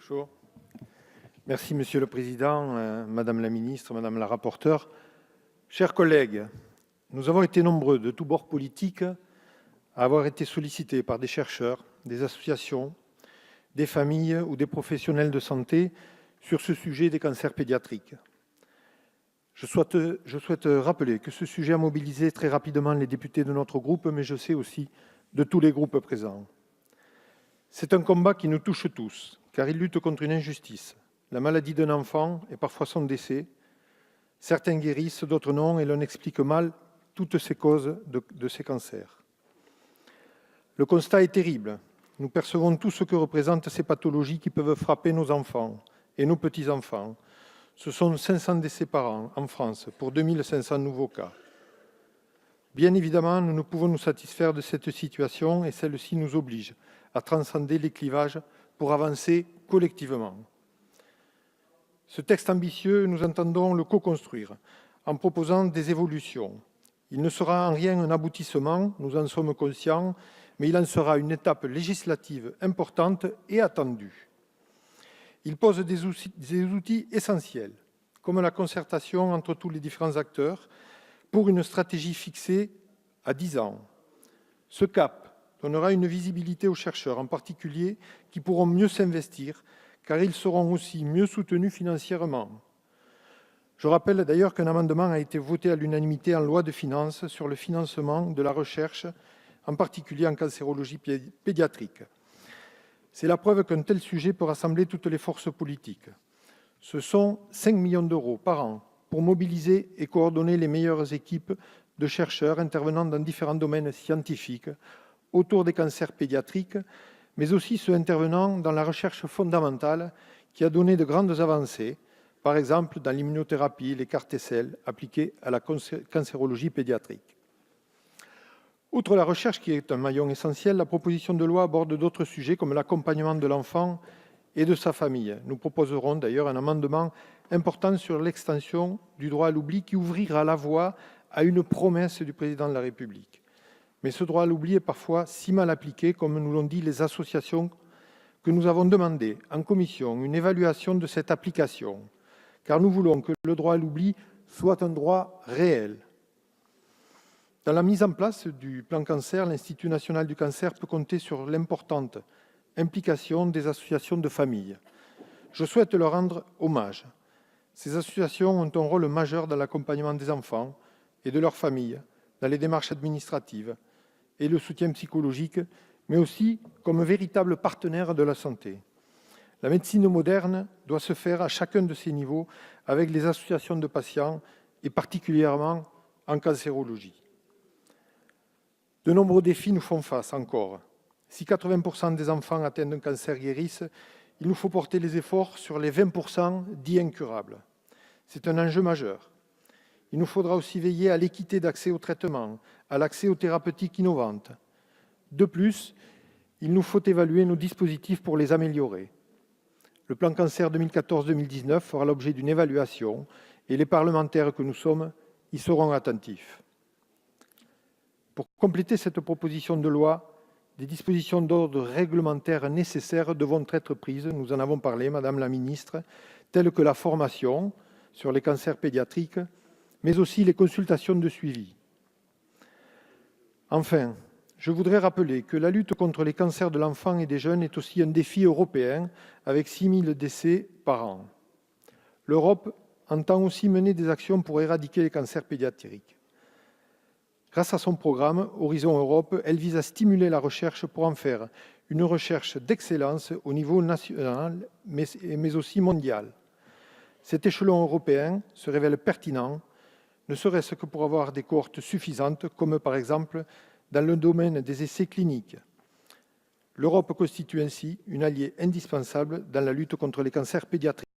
Bonjour. Merci Monsieur le Président, Madame la Ministre, Madame la Rapporteure. Chers collègues, nous avons été nombreux de tous bords politiques à avoir été sollicités par des chercheurs, des associations, des familles ou des professionnels de santé sur ce sujet des cancers pédiatriques. Je souhaite rappeler que ce sujet a mobilisé très rapidement les députés de notre groupe, mais je sais aussi de tous les groupes présents. C'est un combat qui nous touche tous, car il lutte contre une injustice, la maladie d'un enfant et parfois son décès. Certains guérissent, d'autres non, et l'on explique mal toutes ces causes de ces cancers. Le constat est terrible. Nous percevons tout ce que représentent ces pathologies qui peuvent frapper nos enfants et nos petits-enfants. Ce sont 500 décès par an en France pour 2500 nouveaux cas. Bien évidemment, nous ne pouvons nous satisfaire de cette situation et celle-ci nous oblige à transcender les clivages pour avancer collectivement. Ce texte ambitieux, nous entendons le co-construire en proposant des évolutions. Il ne sera en rien un aboutissement, nous en sommes conscients, mais il en sera une étape législative importante et attendue. Il pose des outils essentiels, comme la concertation entre tous les différents acteurs, pour une stratégie fixée à 10 ans. Ce cap donnera une visibilité aux chercheurs, en particulier, qui pourront mieux s'investir, car ils seront aussi mieux soutenus financièrement. Je rappelle d'ailleurs qu'un amendement a été voté à l'unanimité en loi de finances sur le financement de la recherche, en particulier en cancérologie pédiatrique. C'est la preuve qu'un tel sujet peut rassembler toutes les forces politiques. Ce sont 5 millions d'euros par an pour mobiliser et coordonner les meilleures équipes de chercheurs intervenant dans différents domaines scientifiques autour des cancers pédiatriques, mais aussi ceux intervenant dans la recherche fondamentale qui a donné de grandes avancées, par exemple dans l'immunothérapie, les CAR-T-cell appliqués à la cancérologie pédiatrique. Outre la recherche qui est un maillon essentiel, la proposition de loi aborde d'autres sujets comme l'accompagnement de l'enfant et de sa famille. Nous proposerons d'ailleurs un amendement important sur l'extension du droit à l'oubli qui ouvrira la voie à une promesse du président de la République. Mais ce droit à l'oubli est parfois si mal appliqué, comme nous l'ont dit les associations, que nous avons demandé en commission une évaluation de cette application, car nous voulons que le droit à l'oubli soit un droit réel. Dans la mise en place du plan cancer, l'Institut national du cancer peut compter sur l'importante implication des associations de familles. Je souhaite leur rendre hommage. Ces associations ont un rôle majeur dans l'accompagnement des enfants et de leurs familles, dans les démarches administratives et le soutien psychologique, mais aussi comme véritable partenaire de la santé. La médecine moderne doit se faire à chacun de ces niveaux avec les associations de patients et particulièrement en cancérologie. De nombreux défis nous font face encore. Si 80% des enfants atteints d'un cancer guérissent, il nous faut porter les efforts sur les 20% dits incurables. C'est un enjeu majeur. Il nous faudra aussi veiller à l'équité d'accès au traitement, à l'accès aux thérapeutiques innovantes. De plus, il nous faut évaluer nos dispositifs pour les améliorer. Le plan cancer 2014-2019 fera l'objet d'une évaluation et les parlementaires que nous sommes y seront attentifs. Pour compléter cette proposition de loi, des dispositions d'ordre réglementaire nécessaires devront être prises, nous en avons parlé, Madame la Ministre, telles que la formation sur les cancers pédiatriques, mais aussi les consultations de suivi. Enfin, je voudrais rappeler que la lutte contre les cancers de l'enfant et des jeunes est aussi un défi européen, avec 6 000 décès par an. L'Europe entend aussi mener des actions pour éradiquer les cancers pédiatriques. Grâce à son programme Horizon Europe, elle vise à stimuler la recherche pour en faire une recherche d'excellence au niveau national, mais aussi mondial. Cet échelon européen se révèle pertinent, ne serait-ce que pour avoir des cohortes suffisantes, comme par exemple dans le domaine des essais cliniques. L'Europe constitue ainsi une alliée indispensable dans la lutte contre les cancers pédiatriques.